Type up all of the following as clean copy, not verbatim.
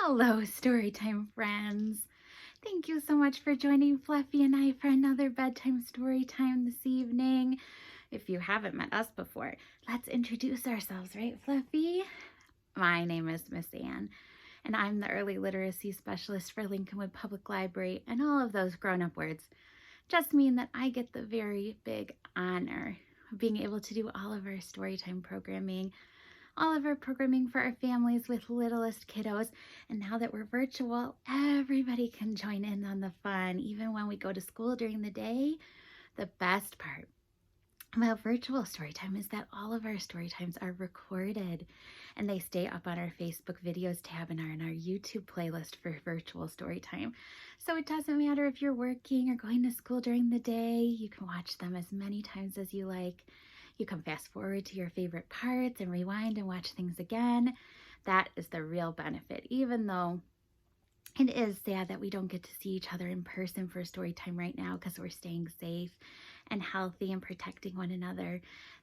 Hello, Storytime friends. Thank you so much for joining Fluffy and I for another bedtime story time this evening. If you haven't met us before, let's introduce ourselves, right, Fluffy? My name is Miss Ann, and I'm the early literacy specialist for Lincolnwood Public Library, and all of those grown-up words just mean that I get the very big honor of being able to do all of our storytime programming, all of our programming for our families with littlest kiddos. And now that we're virtual, everybody can join in on the fun, even when we go to school during the day. The best part about virtual storytime is that all of our storytimes are recorded and they stay up on our Facebook videos tab and are in our YouTube playlist for virtual storytime. So it doesn't matter if you're working or going to school during the day, you can watch them as many times as you like. You can fast forward to your favorite parts and rewind and watch things again. That is the real benefit, even though it is sad that we don't get to see each other in person for story time right now because we're staying safe and healthy and protecting one another.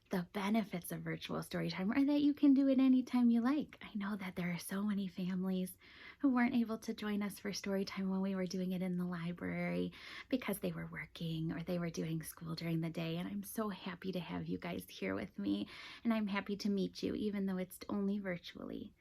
The benefits of virtual story time are that you can do it anytime you like. I know that there are so many families who weren't able to join us for story time when we were doing it in the library because they were working or they were doing school during the day. And I'm so happy to have you guys here with me. And I'm happy to meet you, even though it's only virtually.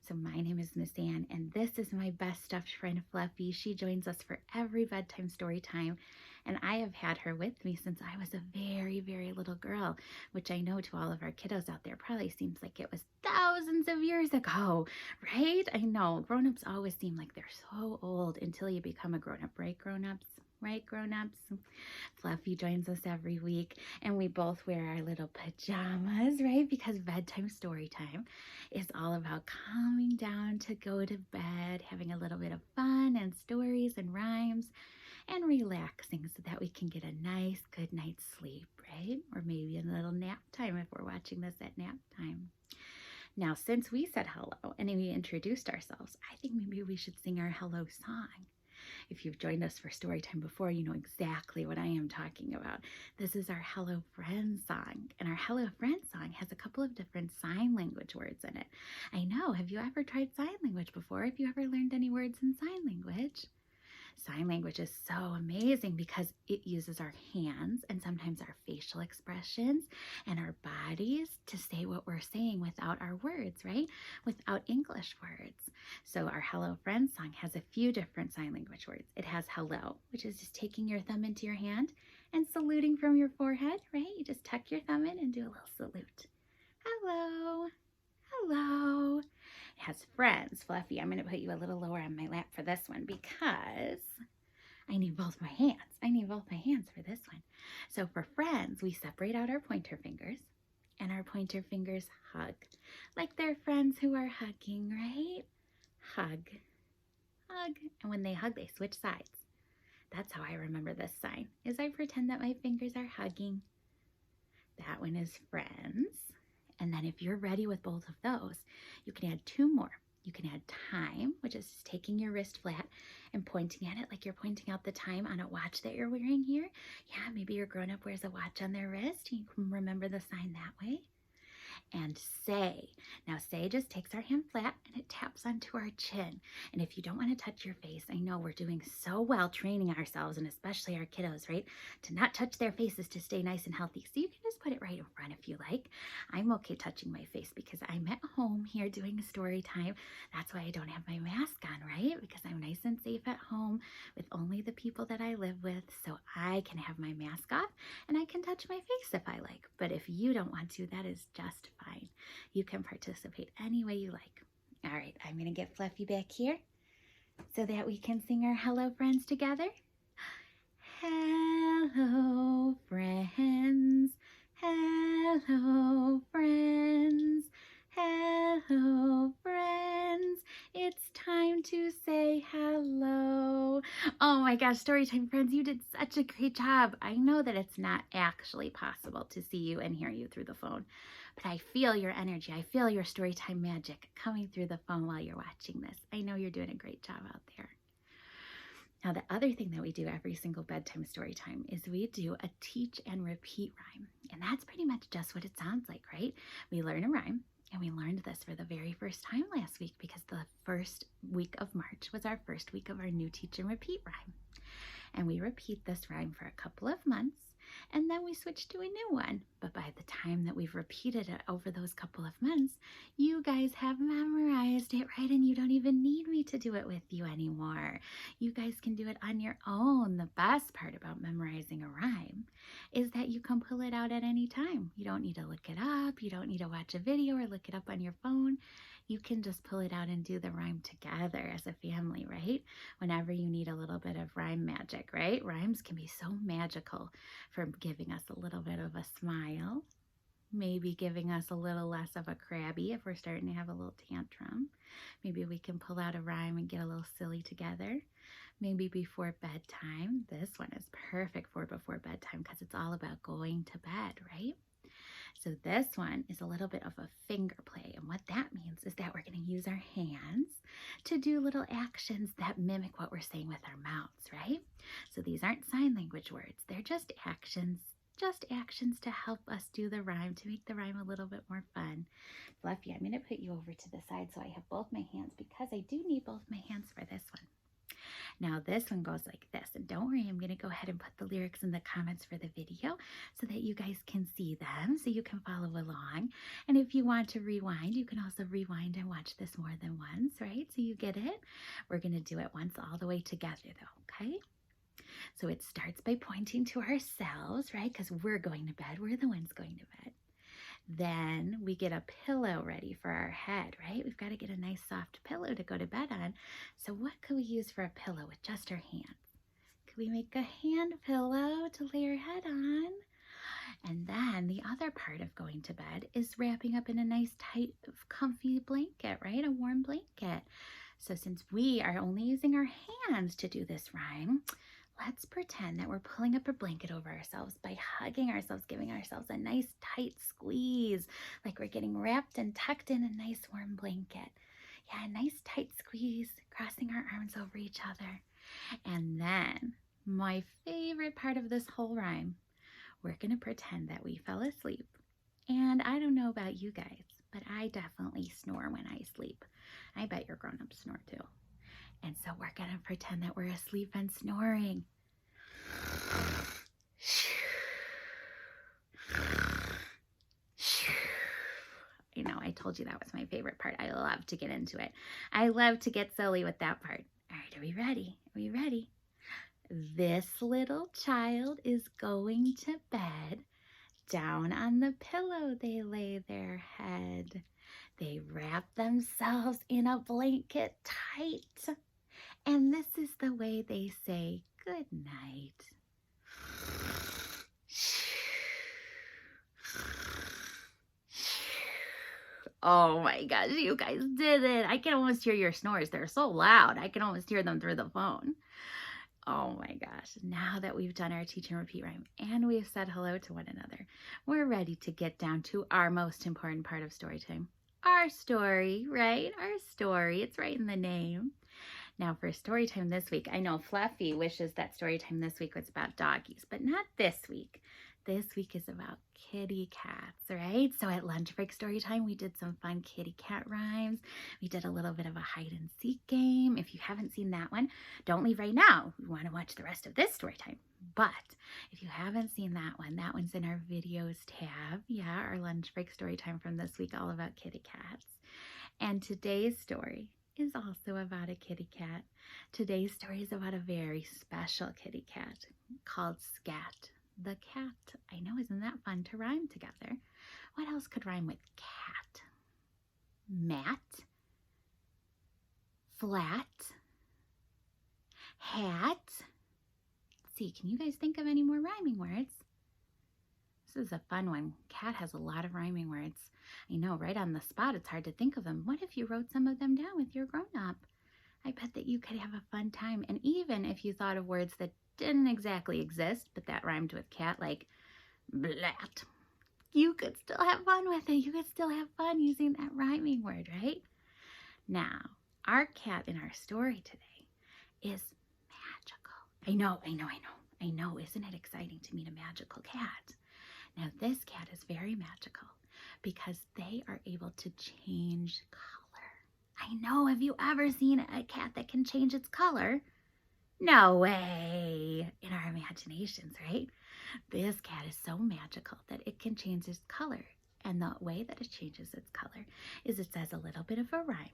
So my name is Miss Ann, and this is my best stuffed friend, Fluffy. She joins us for every bedtime story time, and I have had her with me since I was a very, very little girl, which I know to all of our kiddos out there probably seems like it was thousands of years ago, right? I know, grown-ups always seem like they're so old until you become a grown-up, right, grown-ups? Right, grown-ups? Fluffy joins us every week, and we both wear our little pajamas, right? Because bedtime story time is all about calming down to go to bed, having a little bit of fun and stories and rhymes, and relaxing so that we can get a nice, good night's sleep, right? Or maybe a little nap time if we're watching this at nap time. Now, since we said hello and we introduced ourselves, I think maybe we should sing our hello song. If you've joined us for story time before, you know exactly what I am talking about. This is our Hello Friends song, and our Hello Friends song has a couple of different sign language words in it. I know, have you ever tried sign language before? Have you ever learned any words in sign language? Sign language is so amazing because it uses our hands and sometimes our facial expressions and our bodies to say what we're saying without our words, right? Without English words. So our Hello Friends song has a few different sign language words. It has hello, which is just taking your thumb into your hand and saluting from your forehead, right? You just tuck your thumb in and do a little salute. Hello. Hello. It has friends. Fluffy, I'm going to put you a little lower on my lap for this one because I need both my hands. I need both my hands for this one. So for friends, we separate out our pointer fingers, and our pointer fingers hug like they're friends who are hugging, right? Hug, hug. And when they hug, they switch sides. That's how I remember this sign, is I pretend that my fingers are hugging. That one is friends. And then if you're ready with both of those, you can add two more. You can add time, which is just taking your wrist flat and pointing at it like you're pointing out the time on a watch that you're wearing here. Yeah, maybe your grown-up wears a watch on their wrist. You can remember the sign that way. And say. Now say just takes our hand flat and it taps onto our chin. And if you don't want to touch your face, I know we're doing so well training ourselves, and especially our kiddos, right, to not touch their faces to stay nice and healthy. So you can just put it right in front if you like. I'm okay touching my face because I'm at home here doing a story time. That's why I don't have my mask on, right? Because I'm nice and safe at home with only the people that I live with, so I can have my mask off and I can touch my face if I like. But if you don't want to, that is just fine. You can participate any way you like. All right, I'm going to get Fluffy back here so that we can sing our hello friends together. Hello friends, hello friends, hello friends. It's time to say hello. Oh my gosh, Storytime friends, you did such a great job. I know that it's not actually possible to see you and hear you through the phone, but I feel your energy. I feel your Storytime magic coming through the phone while you're watching this. I know you're doing a great job out there. Now, the other thing that we do every single bedtime story time is we do a teach and repeat rhyme. And that's pretty much just what it sounds like, right? We learn a rhyme, and we learned this for the very first time last week because the first week of March was our first week of our new teach and repeat rhyme. And we repeat this rhyme for a couple of months, and then we switch to a new one. But by the time that we've repeated it over those couple of months, you guys have memorized it, right? And you don't even need me to do it with you anymore. You guys can do it on your own. The best part about memorizing a rhyme is that you can pull it out at any time. You don't need to look it up. You don't need to watch a video or look it up on your phone. You can just pull it out and do the rhyme together as a family, right? Whenever you need a little bit of rhyme magic, right? Rhymes can be so magical for giving us a little bit of a smile, maybe giving us a little less of a crabby if we're starting to have a little tantrum. Maybe we can pull out a rhyme and get a little silly together. Maybe before bedtime. This one is perfect for before bedtime because it's all about going to bed, right? So this one is a little bit of a finger play, and what that means is that we're going to use our hands to do little actions that mimic what we're saying with our mouths, right? So these aren't sign language words. They're just actions to help us do the rhyme, to make the rhyme a little bit more fun. Fluffy, I'm going to put you over to the side so I have both my hands because I do need both my hands for this one. Now this one goes like this, and don't worry, I'm going to go ahead and put the lyrics in the comments for the video so that you guys can see them, so you can follow along. And if you want to rewind, you can also rewind and watch this more than once, right? So you get it. We're going to do it once all the way together though, okay? So it starts by pointing to ourselves, right? Because we're going to bed. We're the ones going to bed. Then we get a pillow ready for our head, right? We've got to get a nice soft pillow to go to bed on. So what could we use for a pillow with just our hands? Could we make a hand pillow to lay our head on? And then the other part of going to bed is wrapping up in a nice tight, comfy blanket, right? A warm blanket. So since we are only using our hands to do this rhyme, let's pretend that we're pulling up a blanket over ourselves by hugging ourselves, giving ourselves a nice tight squeeze, like we're getting wrapped and tucked in a nice warm blanket. Yeah, a nice tight squeeze, crossing our arms over each other. And then, my favorite part of this whole rhyme, we're going to pretend that we fell asleep. And I don't know about you guys, but I definitely snore when I sleep. I bet your grown-ups snore too. And so we're going to pretend that we're asleep and snoring. I know, I told you that was my favorite part. I love to get into it. I love to get silly with that part. All right, are we ready? Are we ready? This little child is going to bed. Down on the pillow they lay their head. They wrap themselves in a blanket tight. And this is the way they say good night. Oh my gosh, you guys did it. I can almost hear your snores. They're so loud. I can almost hear them through the phone. Oh my gosh, now that we've done our teach and repeat rhyme and we've said hello to one another, we're ready to get down to our most important part of story time. Our story, right? Our story. It's right in the name. Now for story time this week, I know Fluffy wishes that story time this week was about doggies, but not this week. This week is about kitty cats, right? So at lunch break story time, we did some fun kitty cat rhymes. We did a little bit of a hide and seek game. If you haven't seen that one, don't leave right now. We want to watch the rest of this story time. But if you haven't seen that one's in our videos tab. Yeah, our lunch break story time from this week, all about kitty cats. And today's story is also about a kitty cat. Today's story is about a very special kitty cat called Scat the Cat. I know, isn't that fun to rhyme together? What else could rhyme with cat? Mat, flat, hat. Let's see, can you guys think of any more rhyming words? This is a fun one. Cat has a lot of rhyming words. I know, right on the spot, it's hard to think of them. What if you wrote some of them down with your grown-up? I bet that you could have a fun time. And even if you thought of words that didn't exactly exist, but that rhymed with cat, like blat, you could still have fun with it. You could still have fun using that rhyming word, right? Now, our cat in our story today is magical. I know. Isn't it exciting to meet a magical cat? Now, this cat is very magical because they are able to change color. I know, have you ever seen a cat that can change its color? No way! In our imaginations, right? This cat is so magical that it can change its color. And the way that it changes its color is it says a little bit of a rhyme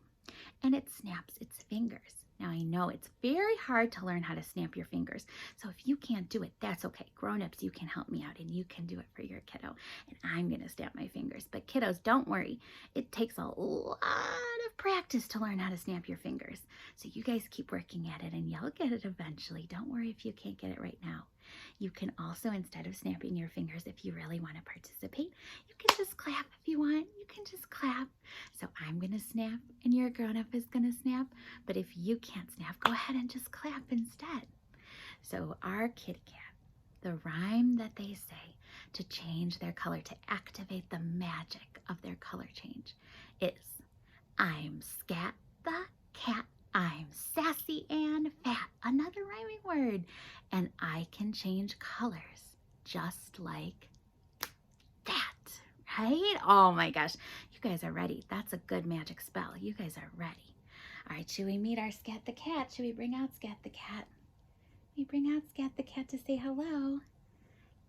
and it snaps its fingers. Now I know it's very hard to learn how to snap your fingers. So if you can't do it, that's okay. Grown-ups, you can help me out and you can do it for your kiddo. And I'm going to snap my fingers. But kiddos, don't worry. It takes a lot of practice to learn how to snap your fingers. So you guys keep working at it and you'll get it eventually. Don't worry if you can't get it right now. You can also, instead of snapping your fingers, if you really want to participate, you can just clap if you want. You can just clap. So I'm going to snap and your grown-up is going to snap. But if you can't snap, go ahead and just clap instead. So our kitty cat, the rhyme that they say to change their color, to activate the magic of their color change is, I'm Scat the cat. I'm sassy and fat, another rhyming word, and I can change colors just like that, right? Oh my gosh, you guys are ready. That's a good magic spell. You guys are ready. All right, should we meet our Scat the cat? Should we bring out Scat the cat? We bring out Scat the cat to say hello.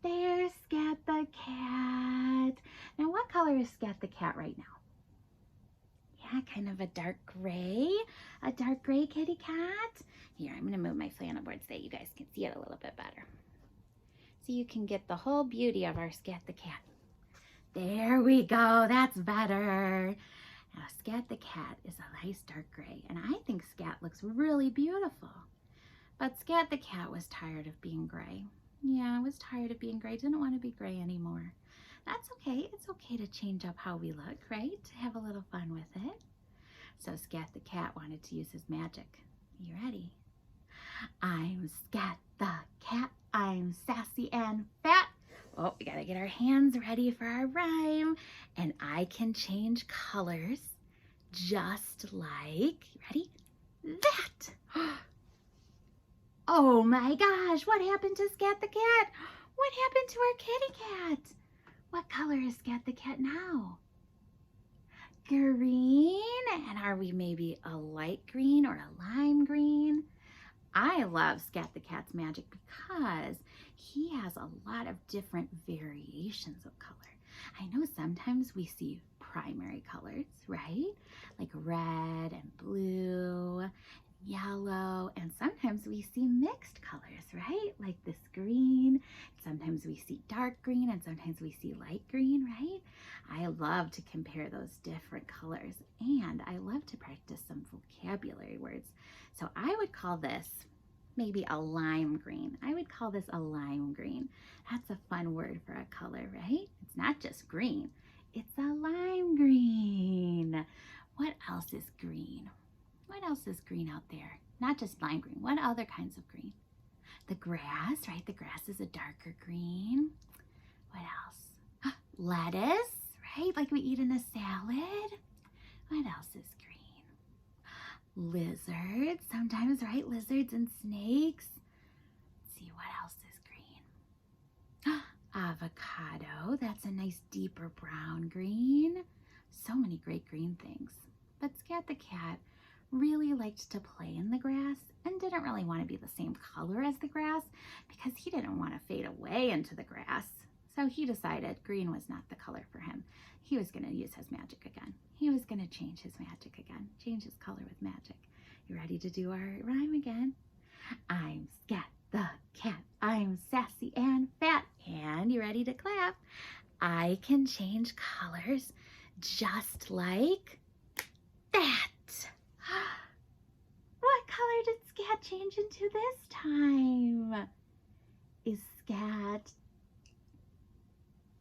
There's Scat the cat. Now, what color is Scat the cat right now? Yeah, kind of a dark gray kitty cat. Here, I'm going to move my flannel board so that you guys can see it a little bit better. So you can get the whole beauty of our Scat the cat. There we go, that's better. Now, Scat the cat is a nice dark gray, and I think Scat looks really beautiful. But Scat the cat was tired of being gray. Yeah, I was tired of being gray, didn't want to be gray anymore. That's okay. It's okay to change up how we look, right? To have a little fun with it. So Scat the cat wanted to use his magic. You ready? I'm Scat the cat. I'm sassy and fat. Oh, we gotta get our hands ready for our rhyme. And I can change colors just like, ready? That. Oh my gosh, what happened to Scat the cat? What happened to our kitty cat? What color is Scat the cat now? Green. And are we maybe a light green or a lime green? I love Scat the cat's magic because he has a lot of different variations of color. I know sometimes we see primary colors, right? Like red and blue, yellow, and sometimes we see mixed colors, right? Like this green. Sometimes we see dark green and sometimes we see light green, right? I love to compare those different colors and I love to practice some vocabulary words. So I would call this maybe a lime green. I would call this a lime green. That's a fun word for a color, right? It's not just green. It's a lime green. What else is green? What else is green out there? Not just lime green. What other kinds of green? The grass, right? The grass is a darker green. What else? Lettuce, right? Like we eat in a salad. What else is green? Lizards, sometimes, right? Lizards and snakes. Let's see, what else is green? Avocado, that's a nice deeper brown green. So many great green things. But Scat the cat really liked to play in the grass and didn't really want to be the same color as the grass because he didn't want to fade away into the grass. So he decided green was not the color for him. He was going to use his magic again. He was going to change his magic again, change his color with magic. You ready to do our rhyme again? I'm Scat the cat. I'm sassy and fat. And you ready to clap? I can change colors just like that. What color did Scat change into this time? Is Scat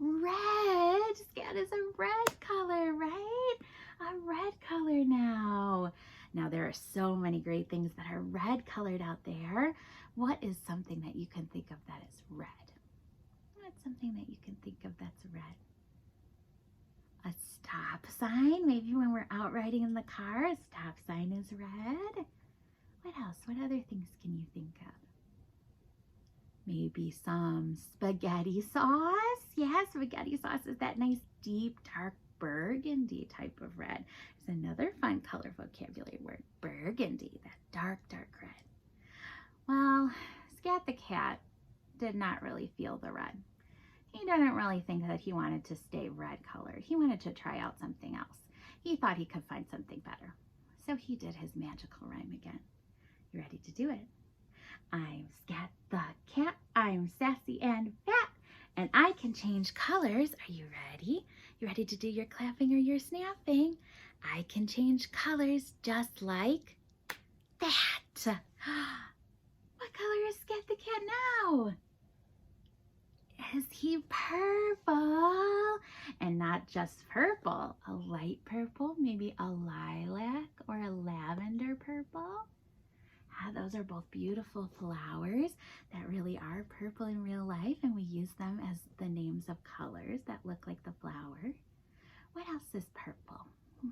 red? Scat is a red color, right? A red color now. Now there are so many great things that are red colored out there. What is something that you can think of that is red? What's something that you can think of that's red? A stop sign. Maybe when we're out riding in the car, a stop sign is red. What else? What other things can you think of? Maybe some spaghetti sauce. Yeah, spaghetti sauce is that nice deep dark burgundy type of red. There's another fun color vocabulary word, burgundy, that dark, dark red. Well, Scat the cat did not really feel the red. He didn't really think that he wanted to stay red colored. He wanted to try out something else. He thought he could find something better. So he did his magical rhyme again. You ready to do it? I'm Scat the cat, I'm sassy and fat, and I can change colors. Are you ready? You ready to do your clapping or your snapping? I can change colors just like that. What color is Scat the cat now? Is he purple? And not just purple, a light purple, maybe a lilac or a lavender purple. Those are both beautiful flowers that really are purple in real life, and we use them as the names of colors that look like the flower. What else is purple?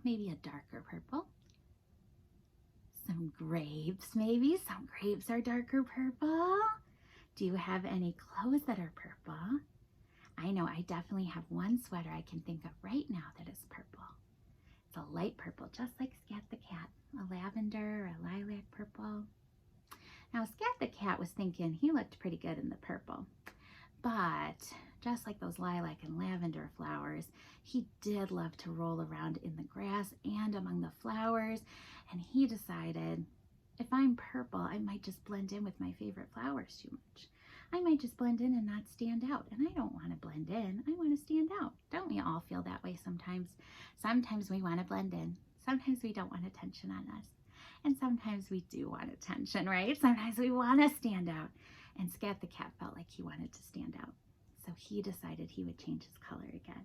Maybe a darker purple. Some grapes, maybe. Some grapes are darker purple. Do you have any clothes that are purple? I know I definitely have one sweater I can think of right now that is purple. It's a light purple, just like Scat the cat, a lavender or a lilac purple. Now, Scat the cat was thinking he looked pretty good in the purple, but just like those lilac and lavender flowers, he did love to roll around in the grass and among the flowers, and he decided, if I'm purple, I might just blend in with my favorite flowers too much. I might just blend in and not stand out, and I don't want to blend in. I want to stand out. Don't we all feel that way sometimes? Sometimes we want to blend in. Sometimes we don't want attention on us. And sometimes we do want attention, right? Sometimes we want to stand out. And Scat the cat felt like he wanted to stand out. So he decided he would change his color again.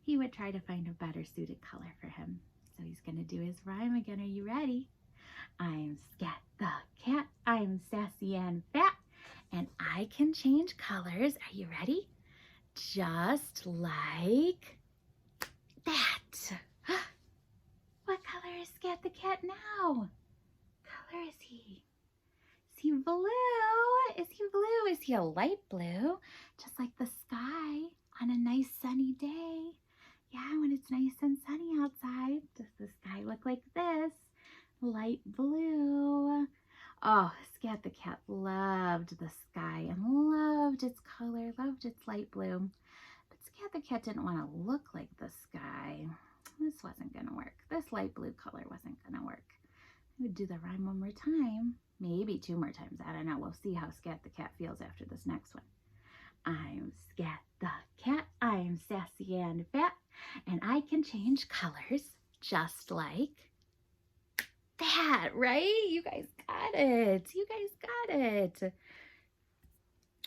He would try to find a better suited color for him. So he's going to do his rhyme again. Are you ready? I'm Scat the cat, I'm sassy and fat, and I can change colors. Are you ready? Just like that. What color is Scat the cat now? What color is he? Is he blue? Is he blue? Is he a light blue? Just like the sky on a nice sunny day. Yeah, when it's nice and sunny outside, does the sky look like this? Light blue. Oh, Scat the cat loved the sky and loved its color, loved its light blue. But Scat the cat didn't want to look like the sky. This wasn't going to work. This light blue color wasn't going to work. I would do the rhyme one more time. Maybe 2 more times. I don't know. We'll see how Scat the cat feels after this next one. I'm Scat the cat. I'm sassy and fat. And I can change colors just like that, right? You guys got it. You guys got it.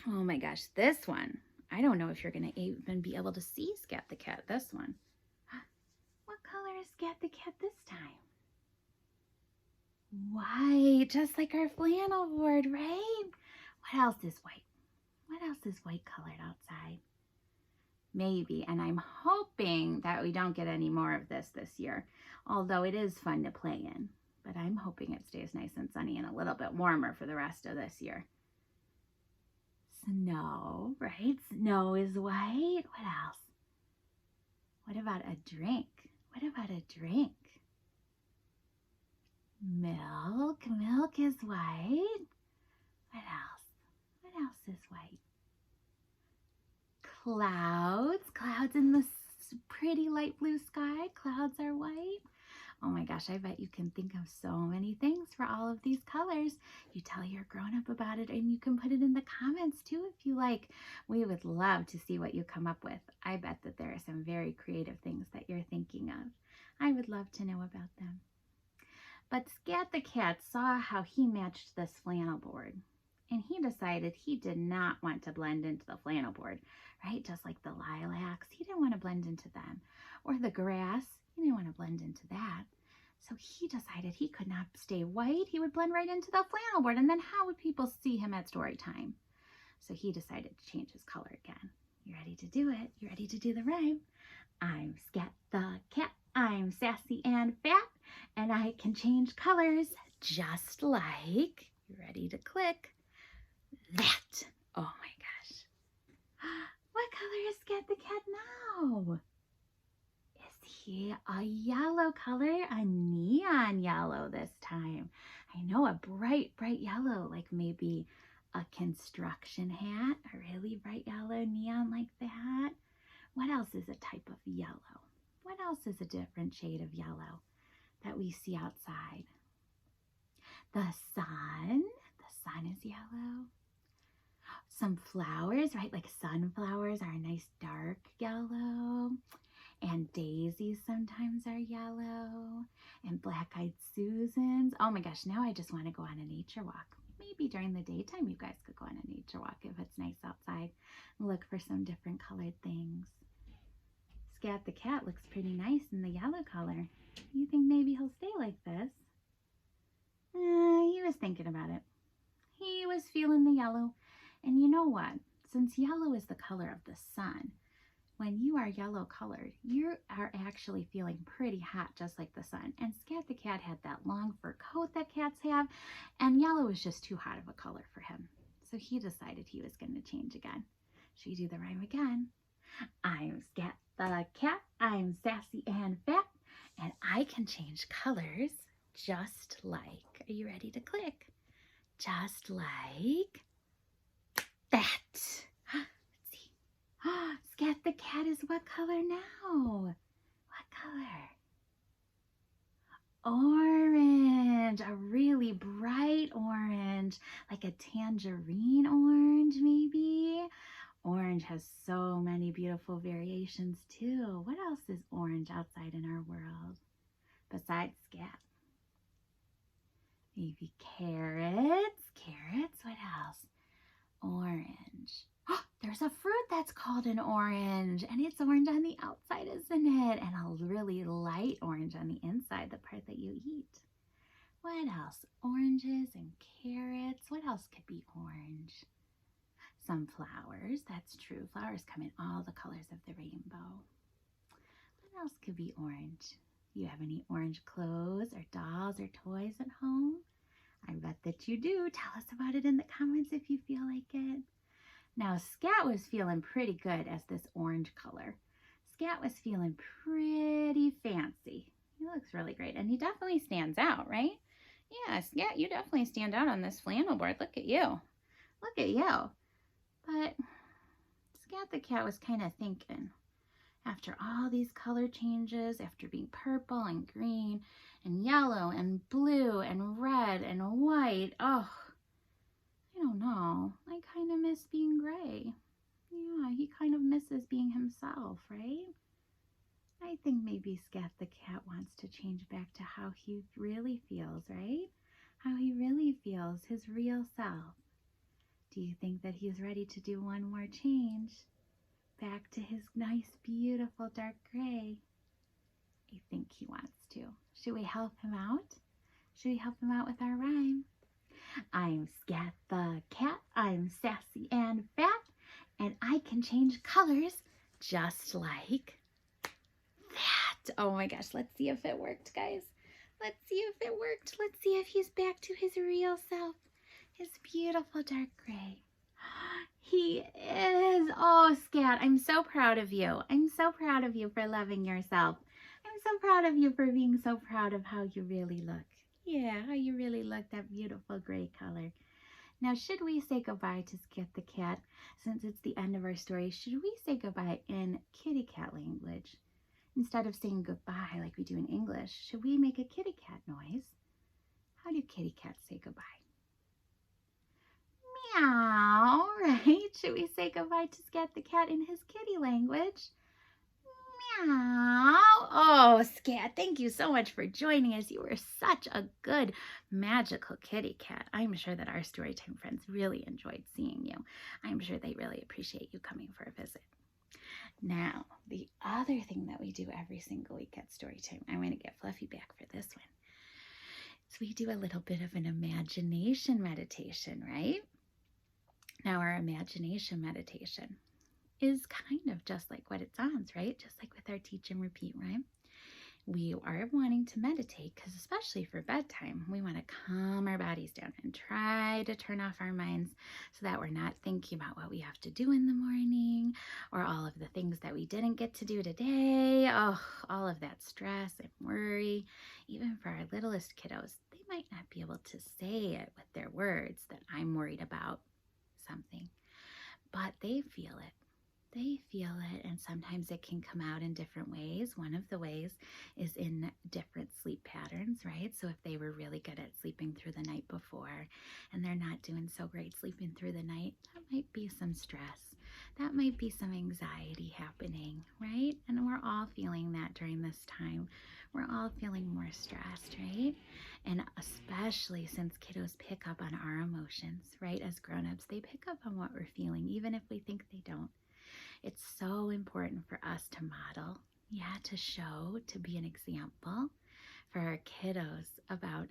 Oh my gosh, this one. I don't know if you're going to even be able to see Scat the cat this one. What color is Scat the cat this time? White, just like our flannel board, right? What else is white? What else is white colored outside? Maybe, and I'm hoping that we don't get any more of this year, although it is fun to play in. But I'm hoping it stays nice and sunny and a little bit warmer for the rest of this year. Snow, right? Snow is white. What else? What about a drink? What about a drink? Milk. Milk is white. What else? What else is white? Clouds. Clouds in the pretty light blue sky. Clouds are white. Oh my gosh, I bet you can think of so many things for all of these colors. You tell your grown-up about it, and you can put it in the comments too if you like. We would love to see what you come up with. I bet that there are some very creative things that you're thinking of. I would love to know about them. But Scat the cat saw how he matched this flannel board, and he decided he did not want to blend into the flannel board, right? Just like the lilacs, he didn't want to blend into them. Or the grass, he didn't want to blend into that. So he decided he could not stay white. He would blend right into the flannel board, and then how would people see him at story time? So he decided to change his color again. You ready to do it? You ready to do the rhyme? I'm Scat the cat, I'm sassy and fat, and I can change colors just like, you ready to click, that. Oh my gosh. What color is Scat the cat now? Is see a yellow color, a neon yellow this time. I know, a bright, bright yellow, like maybe a construction hat, a really bright yellow neon like that. What else is a type of yellow? What else is a different shade of yellow that we see outside? The sun. The sun is yellow. Some flowers, right? Like sunflowers are a nice dark yellow. And daisies sometimes are yellow. And black-eyed Susans. Oh my gosh, now I just want to go on a nature walk. Maybe during the daytime you guys could go on a nature walk if it's nice outside and look for some different colored things. Scat the cat looks pretty nice in the yellow color. You think maybe he'll stay like this? He was thinking about it. He was feeling the yellow. And you know what? Since yellow is the color of the sun, when you are yellow colored, you are actually feeling pretty hot, just like the sun. And Scat the cat had that long fur coat that cats have, and yellow was just too hot of a color for him. So he decided he was going to change again. Should we do the rhyme again? I'm Scat the cat, I'm sassy and fat, and I can change colors just like, are you ready to click? Just like that. Let's see. Scat the cat is what color now? What color? Orange, a really bright orange, like a tangerine orange maybe. Orange has so many beautiful variations too. What else is orange outside in our world besides scat? Maybe carrots. Carrots, what else? Orange. Oh, there's a fruit that's called an orange, and it's orange on the outside, isn't it? And a really light orange on the inside, the part that you eat. What else? Oranges and carrots. What else could be orange? Some flowers, that's true. Flowers come in all the colors of the rainbow. What else could be orange? You have any orange clothes or dolls or toys at home? I bet that you do. Tell us about it in the comments if you feel like it. Now, Scat was feeling pretty good as this orange color. Scat was feeling pretty fancy. He looks really great, and he definitely stands out, right? Yeah, Scat, you definitely stand out on this flannel board. Look at you. Look at you. But Scat the cat was kind of thinking, after all these color changes, after being purple and green and yellow and blue and red and white, oh, I don't know. I kind of miss being gray. Yeah, he kind of misses being himself, right? I think maybe Scat the cat wants to change back to how he really feels, right? How he really feels, his real self. Do you think that he's ready to do one more change? Back to his nice, beautiful dark gray. I think he wants to. Should we help him out? Should we help him out with our rhyme? I'm Scat the cat, I'm sassy and fat, and I can change colors just like that. Oh my gosh, let's see if it worked, guys. Let's see if it worked. Let's see if he's back to his real self, his beautiful dark gray. He is. Oh, Scat, I'm so proud of you. I'm so proud of you for loving yourself. I'm so proud of you for being so proud of how you really look. Yeah, how you really look, that beautiful gray color. Now, should we say goodbye to Scat the cat? Since it's the end of our story, should we say goodbye in kitty cat language? Instead of saying goodbye like we do in English, should we make a kitty cat noise? How do kitty cats say goodbye? Meow, right? Should we say goodbye to Scat the cat in his kitty language? Meow. Oh, Scat, thank you so much for joining us. You were such a good magical kitty cat. I'm sure that our Storytime friends really enjoyed seeing you. I'm sure they really appreciate you coming for a visit. Now, the other thing that we do every single week at Storytime, I'm going to get Fluffy back for this one. So we do a little bit of an imagination meditation, right? Now, our imagination meditation is kind of just like what it sounds, right? Just like with our teach and repeat rhyme. we are wanting to meditate because, especially for bedtime, we want to calm our bodies down and try to turn off our minds so that we're not thinking about what we have to do in the morning or all of the things that we didn't get to do today. Oh, all of that stress and worry. Even for our littlest kiddos, they might not be able to say it with their words that I'm worried about something, but they feel it. They feel it, and sometimes it can come out in different ways. One of the ways is in different sleep patterns, right? So if they were really good at sleeping through the night before and they're not doing so great sleeping through the night, that might be some stress. That might be some anxiety happening, right? And we're all feeling that during this time. We're all feeling more stressed, right? And especially since kiddos pick up on our emotions, right? As grown-ups, they pick up on what we're feeling, even if we think they don't. It's so important for us to model, to show, to be an example for our kiddos about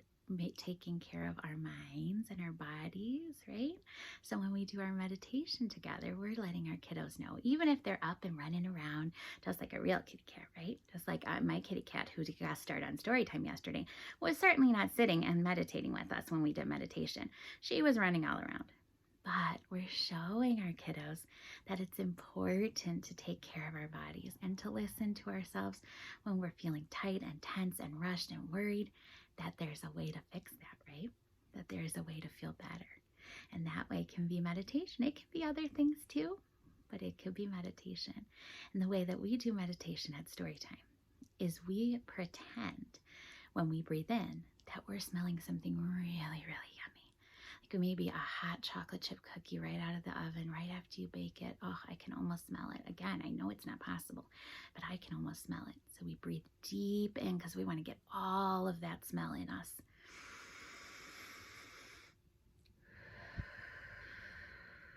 taking care of our minds and our bodies, right? So when we do our meditation together, we're letting our kiddos know, even if they're up and running around, just like a real kitty cat, right? Just like my kitty cat, who got started on Storytime yesterday, was certainly not sitting and meditating with us when we did meditation. She was running all around. But we're showing our kiddos that it's important to take care of our bodies and to listen to ourselves when we're feeling tight and tense and rushed and worried, that there's a way to fix that, right? That there's a way to feel better. And that way can be meditation. It can be other things too, but it could be meditation. And the way that we do meditation at Storytime is we pretend when we breathe in that we're smelling something really, really yummy. Like maybe a hot chocolate chip cookie right out of the oven, right after you bake it. Oh, I can almost smell it. Again, I know it's not possible, but I can almost smell it. So we breathe deep in because we want to get all of that smell in us.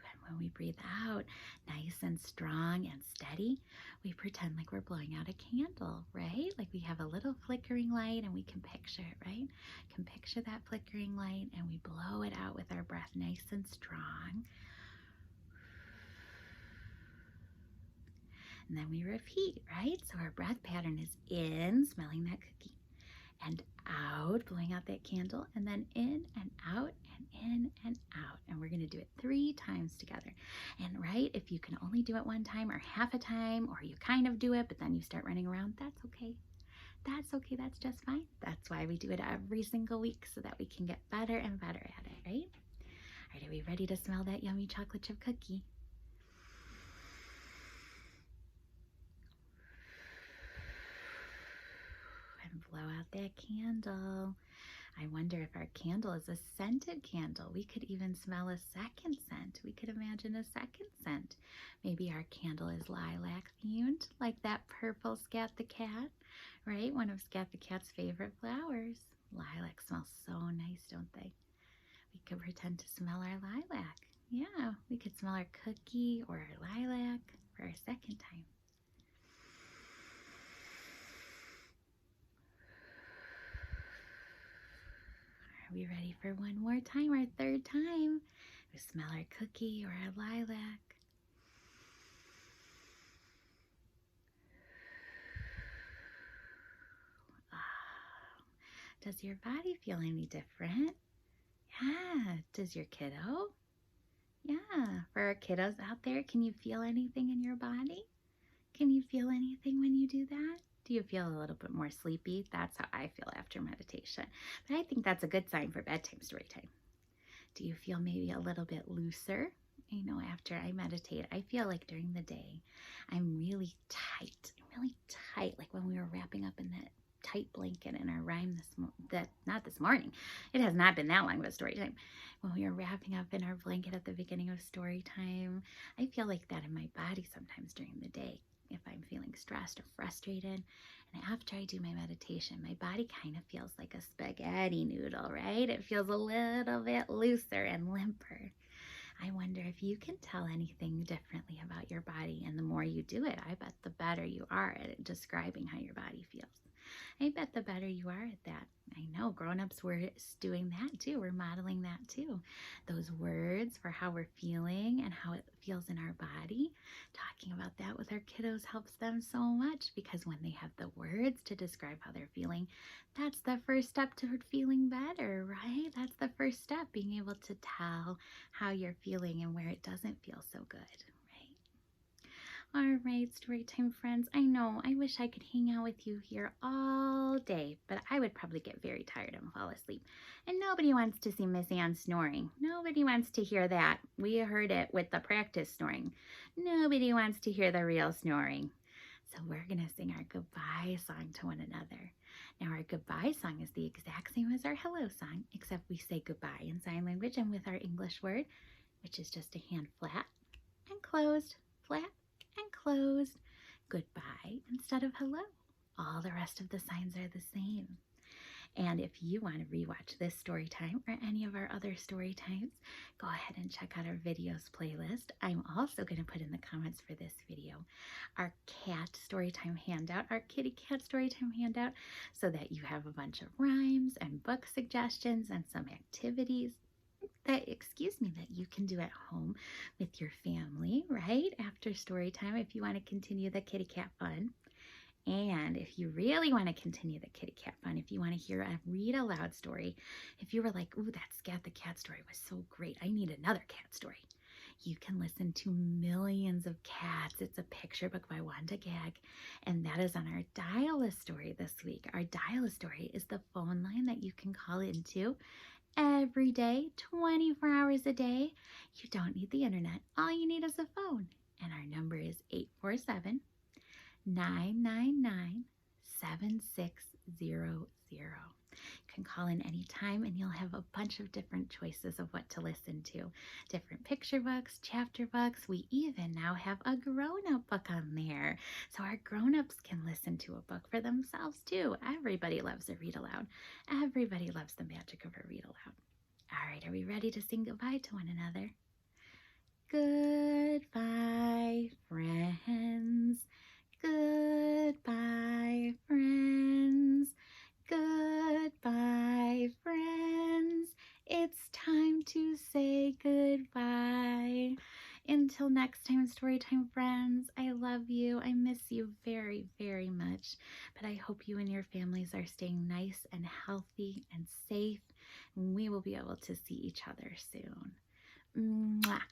And when we breathe out nice and strong and steady, we pretend like we're blowing out a candle, right? Like we have a little flickering light and we can picture it, right? Can picture that flickering light and we blow it out with our breath nice and strong. And then we repeat, right? So our breath pattern is in, smelling that cookie, and out, blowing out that candle, and then in and out and in and out. And we're going to do it 3 times together. And right, if you can only do it 1 time or half a time, or you kind of do it, but then you start running around, that's okay. That's okay. That's just fine. That's why we do it every single week, so that we can get better and better at it, right? All right, are we ready to smell that yummy chocolate chip cookie? And blow out that candle. I wonder if our candle is a scented candle. We could even smell a second scent. We could imagine a second scent. Maybe our candle is lilac themed, like that purple Scat the Cat, right? One of Scat the Cat's favorite flowers. Lilac smells so nice, don't they? We could pretend to smell our lilac. Yeah, we could smell our cookie or our lilac for our second time. Are we ready for one more time, our third time? We smell our cookie or our lilac. Oh, does your body feel any different? Yeah. Does your kiddo? Yeah. For our kiddos out there, can you feel anything in your body? Can you feel anything when you do that? Do you feel a little bit more sleepy? That's how I feel after meditation. But I think that's a good sign for bedtime story time. Do you feel maybe a little bit looser? You know, after I meditate, I feel like during the day, I'm really tight, like when we were wrapping up in that tight blanket in our rhyme not this morning. It has not been that long of a story time. When we were wrapping up in our blanket at the beginning of story time, I feel like that in my body sometimes during the day if I'm feeling stressed or frustrated. And after I do my meditation, my body kind of feels like a spaghetti noodle, right? It feels a little bit looser and limper. I wonder if you can tell anything differently about your body, and the more you do it, I bet the better you are at describing how your body feels. I bet the better you are at that. I know grown-ups were doing that too. We're modeling that too. Those words for how we're feeling and how it feels in our body. Talking about that with our kiddos helps them so much because when they have the words to describe how they're feeling, that's the first step toward feeling better, right? That's the first step, being able to tell how you're feeling and where it doesn't feel so good, right? All right, Storytime friends, I know I wish I could hang out with you here all day, but I would probably get very tired and fall asleep. And nobody wants to see Miss Ann snoring. Nobody wants to hear that. We heard it with the practice snoring. Nobody wants to hear the real snoring. So we're going to sing our goodbye song to one another. Now our goodbye song is the exact same as our hello song, except we say goodbye in sign language and with our English word, which is just a hand flat and closed, flat and closed. Goodbye instead of hello. All the rest of the signs are the same. And if you want to rewatch this story time or any of our other story times, go ahead and check out our videos playlist. I'm also going to put in the comments for this video our cat story time handout, our kitty cat story time handout, so that you have a bunch of rhymes and book suggestions and some activities that you can do at home with your family, right? After story time, if you want to continue the kitty cat fun. And if you really want to continue the kitty cat fun, if you want to hear a read aloud story, if you were like, ooh, that Scat the Cat story was so great, I need another cat story, you can listen to Millions of Cats. It's a picture book by Wanda Gag, and that is on our dial-a story this week. Our dial-a story is the phone line that you can call into every day, 24 hours a day. You don't need the internet. All you need is a phone. And our number is 847-999-7600. You can call in anytime and you'll have a bunch of different choices of what to listen to. Different picture books, chapter books. We even now have a grown-up book on there. So our grown-ups can listen to a book for themselves too. Everybody loves a read aloud. Everybody loves the magic of a read aloud. All right, are we ready to sing goodbye to one another? Goodbye, friends. Goodbye, friends. Goodbye, friends. It's time to say goodbye. Until next time, Storytime friends, I love you. I miss you very, very much. But I hope you and your families are staying nice and healthy and safe. And we will be able to see each other soon. Mwah.